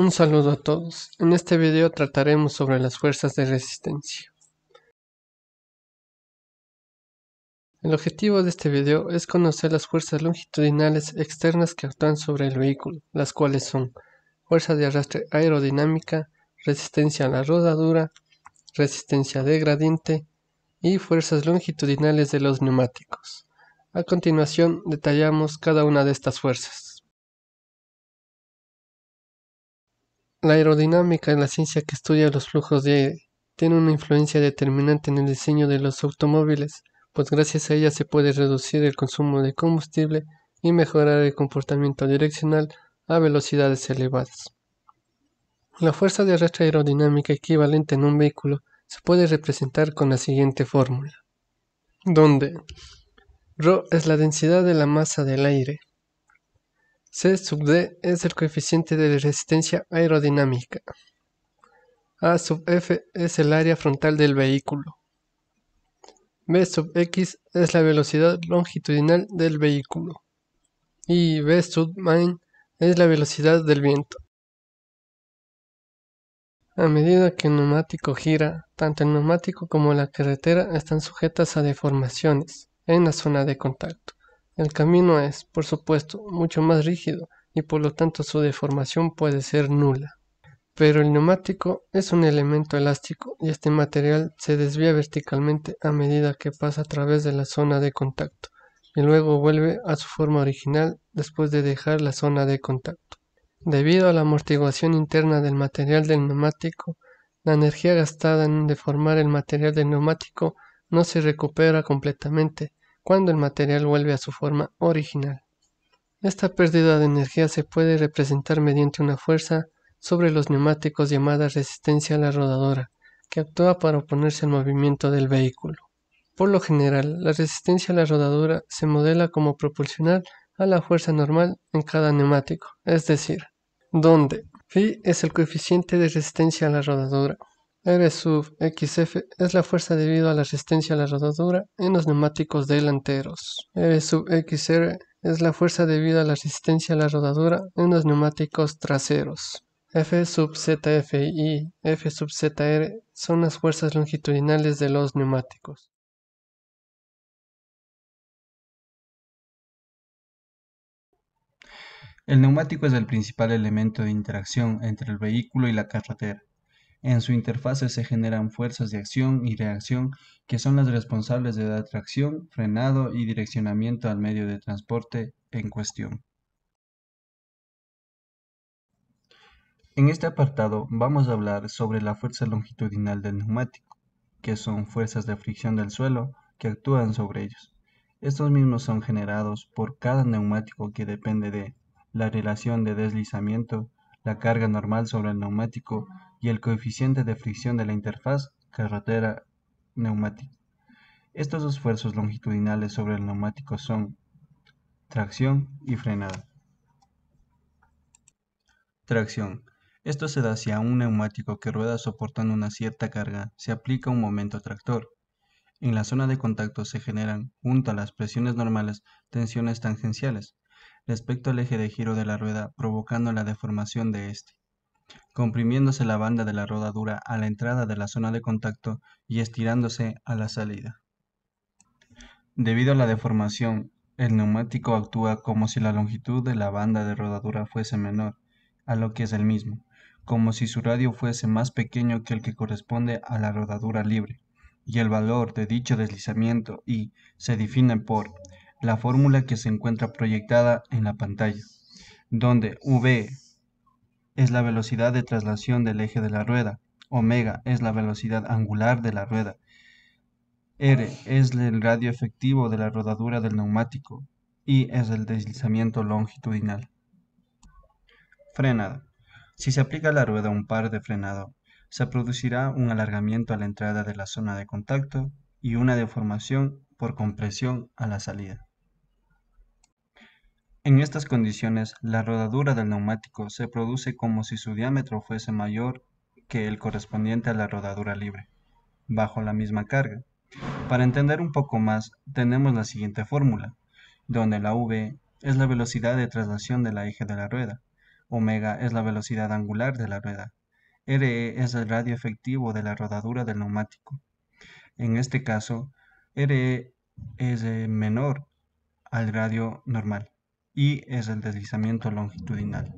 Un saludo a todos. En este video trataremos sobre las fuerzas de resistencia. El objetivo de este video es conocer las fuerzas longitudinales externas que actúan sobre el vehículo, las cuales son fuerza de arrastre aerodinámica, resistencia a la rodadura, resistencia de gradiente y fuerzas longitudinales de los neumáticos. A continuación detallamos cada una de estas fuerzas. La aerodinámica es la ciencia que estudia los flujos de aire. Tiene una influencia determinante en el diseño de los automóviles, pues gracias a ella se puede reducir el consumo de combustible y mejorar el comportamiento direccional a velocidades elevadas. La fuerza de arrastre aerodinámica equivalente en un vehículo se puede representar con la siguiente fórmula, donde ρ es la densidad de la masa del aire, C sub d es el coeficiente de resistencia aerodinámica, A sub f es el área frontal del vehículo, B sub x es la velocidad longitudinal del vehículo y V sub min es la velocidad del viento. A medida que el neumático gira, tanto el neumático como la carretera están sujetas a deformaciones en la zona de contacto. El camino es, por supuesto, mucho más rígido y por lo tanto su deformación puede ser nula. Pero el neumático es un elemento elástico y este material se desvía verticalmente a medida que pasa a través de la zona de contacto y luego vuelve a su forma original después de dejar la zona de contacto. Debido a la amortiguación interna del material del neumático, la energía gastada en deformar el material del neumático no se recupera completamente cuando el material vuelve a su forma original. Esta pérdida de energía se puede representar mediante una fuerza sobre los neumáticos llamada resistencia a la rodadura, que actúa para oponerse al movimiento del vehículo. Por lo general, la resistencia a la rodadura se modela como proporcional a la fuerza normal en cada neumático, es decir, donde phi es el coeficiente de resistencia a la rodadura, R sub xf es la fuerza debido a la resistencia a la rodadura en los neumáticos delanteros, R sub xr es la fuerza debido a la resistencia a la rodadura en los neumáticos traseros. F sub zf y F sub zr son las fuerzas longitudinales de los neumáticos. El neumático es el principal elemento de interacción entre el vehículo y la carretera. En su interfase se generan fuerzas de acción y reacción que son las responsables de dar tracción, frenado y direccionamiento al medio de transporte en cuestión. En este apartado vamos a hablar sobre la fuerza longitudinal del neumático, que son fuerzas de fricción del suelo que actúan sobre ellos. Estos mismos son generados por cada neumático que depende de la relación de deslizamiento, la carga normal sobre el neumático y el coeficiente de fricción de la interfaz carretera-neumático. Estos dos esfuerzos longitudinales sobre el neumático son tracción y frenada. Tracción. Esto se da si a un neumático que rueda soportando una cierta carga se aplica un momento tractor. En la zona de contacto se generan, junto a las presiones normales, tensiones tangenciales respecto al eje de giro de la rueda, provocando la deformación de este, comprimiéndose la banda de la rodadura a la entrada de la zona de contacto y estirándose a la salida. Debido a la deformación, el neumático actúa como si la longitud de la banda de rodadura fuese menor a lo que es el mismo, como si su radio fuese más pequeño que el que corresponde a la rodadura libre, y el valor de dicho deslizamiento y se define por la fórmula que se encuentra proyectada en la pantalla, donde v es la velocidad de traslación del eje de la rueda, omega es la velocidad angular de la rueda, R es el radio efectivo de la rodadura del neumático y es el deslizamiento longitudinal. Frenada. Si se aplica a la rueda un par de frenado, se producirá un alargamiento a la entrada de la zona de contacto y una deformación por compresión a la salida. En estas condiciones, la rodadura del neumático se produce como si su diámetro fuese mayor que el correspondiente a la rodadura libre, bajo la misma carga. Para entender un poco más, tenemos la siguiente fórmula, donde la v es la velocidad de traslación del eje de la rueda, Omega es la velocidad angular de la rueda. RE es el radio efectivo de la rodadura del neumático. En este caso, RE es menor al radio normal y es el deslizamiento longitudinal.